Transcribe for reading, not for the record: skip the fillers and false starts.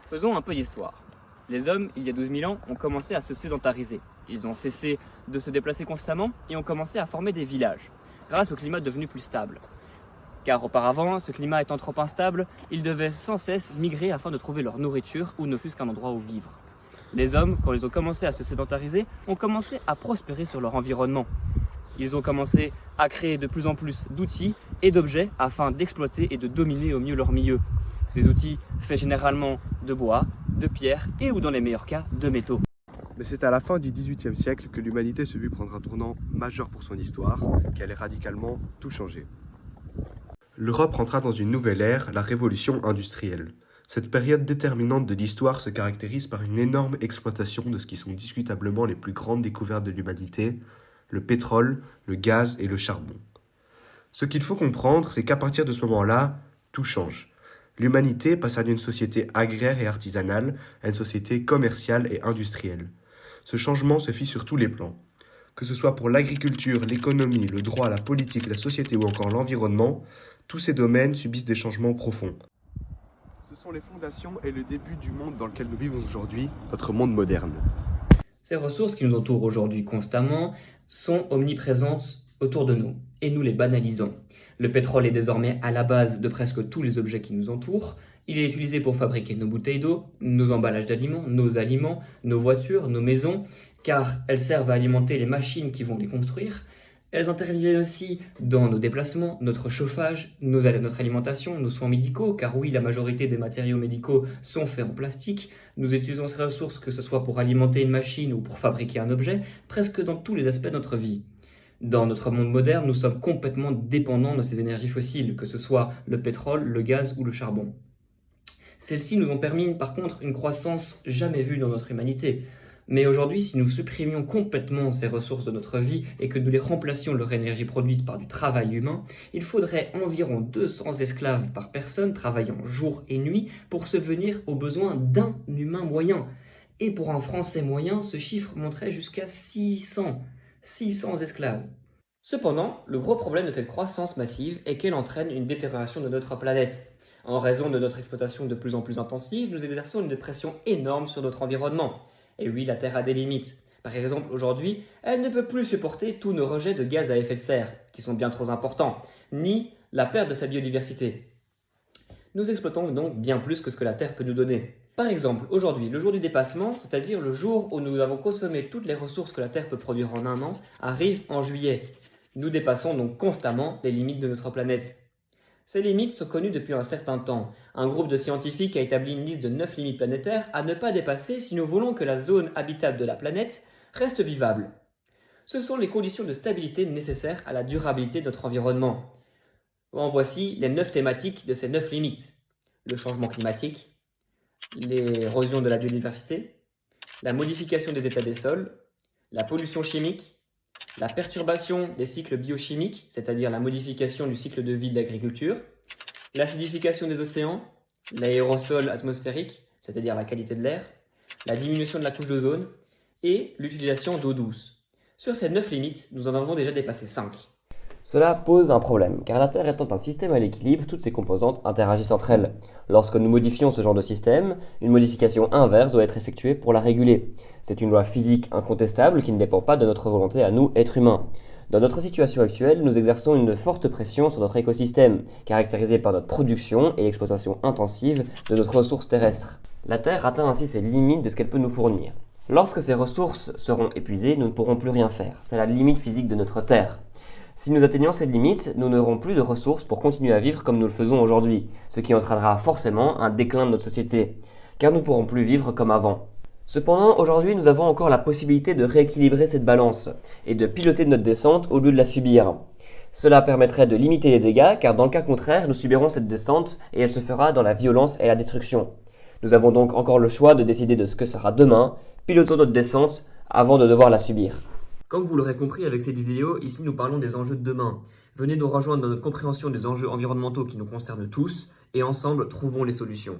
Faisons un peu d'histoire. Les hommes, il y a 12 000 ans, ont commencé à se sédentariser. Ils ont cessé de se déplacer constamment et ont commencé à former des villages, grâce au climat devenu plus stable. Car auparavant, ce climat étant trop instable, ils devaient sans cesse migrer afin de trouver leur nourriture ou ne fût-ce qu'un endroit où vivre. Les hommes, quand ils ont commencé à se sédentariser, ont commencé à prospérer sur leur environnement. Ils ont commencé à créer de plus en plus d'outils et d'objets afin d'exploiter et de dominer au mieux leur milieu. Ces outils faits généralement de bois, de pierre et ou dans les meilleurs cas de métaux. Mais c'est à la fin du XVIIIe siècle que l'humanité se vit prendre un tournant majeur pour son histoire, qu'elle ait radicalement tout changé. L'Europe rentra dans une nouvelle ère, la révolution industrielle. Cette période déterminante de l'histoire se caractérise par une énorme exploitation de ce qui sont discutablement les plus grandes découvertes de l'humanité, le pétrole, le gaz et le charbon. Ce qu'il faut comprendre, c'est qu'à partir de ce moment-là, tout change. L'humanité passe d'une société agraire et artisanale à une société commerciale et industrielle. Ce changement se fit sur tous les plans. Que ce soit pour l'agriculture, l'économie, le droit, la politique, la société ou encore l'environnement, tous ces domaines subissent des changements profonds. Ce sont les fondations et le début du monde dans lequel nous vivons aujourd'hui, notre monde moderne. Ces ressources qui nous entourent aujourd'hui constamment sont omniprésentes autour de nous et nous les banalisons. Le pétrole est désormais à la base de presque tous les objets qui nous entourent. Il est utilisé pour fabriquer nos bouteilles d'eau, nos emballages d'aliments, nos voitures, nos maisons, car elles servent à alimenter les machines qui vont les construire. Elles interviennent aussi dans nos déplacements, notre chauffage, notre alimentation, nos soins médicaux, car oui, la majorité des matériaux médicaux sont faits en plastique. Nous utilisons ces ressources, que ce soit pour alimenter une machine ou pour fabriquer un objet, presque dans tous les aspects de notre vie. Dans notre monde moderne, nous sommes complètement dépendants de ces énergies fossiles, que ce soit le pétrole, le gaz ou le charbon. Celles-ci nous ont permis par contre une croissance jamais vue dans notre humanité. Mais aujourd'hui, si nous supprimions complètement ces ressources de notre vie et que nous les remplacions leur énergie produite par du travail humain, il faudrait environ 200 esclaves par personne travaillant jour et nuit pour subvenir aux besoins d'un humain moyen. Et pour un Français moyen, ce chiffre monterait jusqu'à 600 esclaves. Cependant, le gros problème de cette croissance massive est qu'elle entraîne une détérioration de notre planète. En raison de notre exploitation de plus en plus intensive, nous exerçons une pression énorme sur notre environnement. Et oui, la Terre a des limites. Par exemple, aujourd'hui, elle ne peut plus supporter tous nos rejets de gaz à effet de serre, qui sont bien trop importants, ni la perte de sa biodiversité. Nous exploitons donc bien plus que ce que la Terre peut nous donner. Par exemple, aujourd'hui, le jour du dépassement, c'est-à-dire le jour où nous avons consommé toutes les ressources que la Terre peut produire en un an, arrive en juillet. Nous dépassons donc constamment les limites de notre planète. Ces limites sont connues depuis un certain temps. Un groupe de scientifiques a établi une liste de 9 limites planétaires à ne pas dépasser si nous voulons que la zone habitable de la planète reste vivable. Ce sont les conditions de stabilité nécessaires à la durabilité de notre environnement. En voici les 9 thématiques de ces 9 limites. Le changement climatique, l'érosion de la biodiversité, la modification des états des sols, la pollution chimique, la perturbation des cycles biochimiques, c'est-à-dire la modification du cycle de vie de l'agriculture, l'acidification des océans, l'aérosol atmosphérique, c'est-à-dire la qualité de l'air, la diminution de la couche d'ozone et l'utilisation d'eau douce. Sur ces 9 limites, nous en avons déjà dépassé 5. Cela pose un problème, car la Terre étant un système à l'équilibre, toutes ses composantes interagissent entre elles. Lorsque nous modifions ce genre de système, une modification inverse doit être effectuée pour la réguler. C'est une loi physique incontestable qui ne dépend pas de notre volonté à nous, êtres humains. Dans notre situation actuelle, nous exerçons une forte pression sur notre écosystème, caractérisé par notre production et l'exploitation intensive de notre ressources terrestres. La Terre atteint ainsi ses limites de ce qu'elle peut nous fournir. Lorsque ces ressources seront épuisées, nous ne pourrons plus rien faire. C'est la limite physique de notre Terre. Si nous atteignons cette limite, nous n'aurons plus de ressources pour continuer à vivre comme nous le faisons aujourd'hui, ce qui entraînera forcément un déclin de notre société, car nous ne pourrons plus vivre comme avant. Cependant, aujourd'hui, nous avons encore la possibilité de rééquilibrer cette balance et de piloter notre descente au lieu de la subir. Cela permettrait de limiter les dégâts, car dans le cas contraire, nous subirons cette descente et elle se fera dans la violence et la destruction. Nous avons donc encore le choix de décider de ce que sera demain, pilotons notre descente avant de devoir la subir. Comme vous l'aurez compris avec cette vidéo, ici nous parlons des enjeux de demain. Venez nous rejoindre dans notre compréhension des enjeux environnementaux qui nous concernent tous et ensemble trouvons les solutions.